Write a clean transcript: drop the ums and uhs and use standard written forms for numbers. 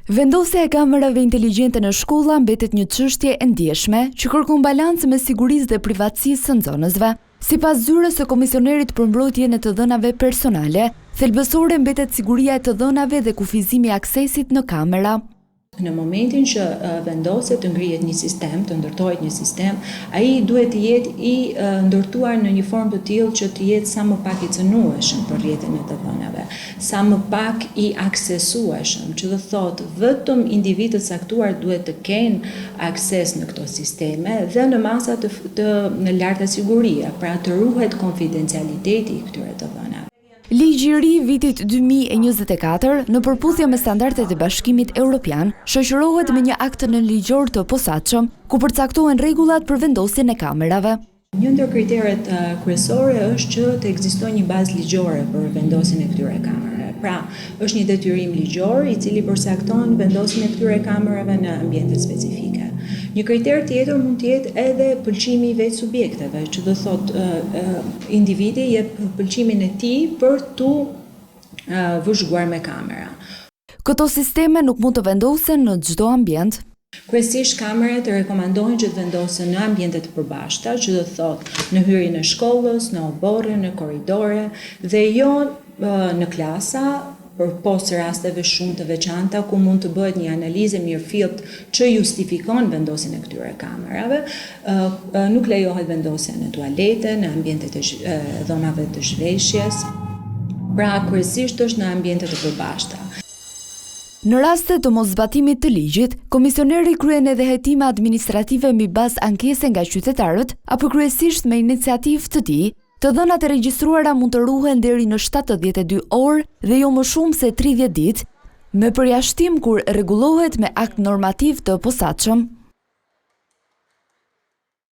Vendosja e kamerave inteligjente në shkolla mbetet një çështje e ndjeshme që kërkon balancë me sigurisë dhe privatësisë së nxënësve. Sipas zyrës së Komisionerit për Mbrojtjen e të Dhënave Personale, thelbësore mbetet siguria e të dhënave dhe kufizimi i aksesit në kamera. Në momentin që vendoset të ngrihet një sistem, të ndërtohet një sistem, ai duhet të jetë i ndërtuar në një formë të tillë që të jetë sa më pak i cënueshëm për rrjetin e të dhënave, sa më pak i aksesueshëm, që do thotë vetëm individët e caktuar duhet të kenë akses në këto sisteme dhe në masa të larta sigurie, pra të ruhet konfidencialiteti i këtyre të dhënave. Ligji i ri vitit 2024, në përputhje me standardet e Bashkimit Evropian, shoqërohet me një akt nënligjor të posaçëm, ku përcaktohen rregullat për vendosjen e kamerave. Një ndër kriteret kryesore është që të ekzistojë një bazë ligjore për vendosjen e këtyre kamerave. Pra, është një detyrim ligjor i cili përcakton vendosjen e këtyre kamerave në ambiente specifike. Një kriter tjetër mund të jetë edhe pëlqimi i vetë subjekteve, që do thotë individi jep pëlqimin e tij për tu vëzhguar me kamera. Këto sisteme nuk mund të vendosen në çdo ambient. Kryesisht kamerat rekomandohen që të vendosen në ambiente të përbashkëta, që do thotë në hyrjen e shkollës, në oborre, në korridore dhe jo në klasa, për posë rasteve shumë të veçanta ku mund të bëhet një analizë mirëfillt që justifikon vendosjen e këtyre kamerave, nuk lejohet vendosja në tualete, në ambientet e dhomave të zhveshjes, pra kryesisht është në ambiente të përbashkëta. Në raste të moszbatimit të ligjit, komisioneri kryen edhe hetime administrative mbi bazë ankese nga qytetarët apo kryesisht me iniciativë të tij. Të dhënat e regjistruara mund të ruhen deri në 72 orë dhe jo më shumë se 30 ditë, me përjashtim kur rregullohet me akt normativ të posaçëm.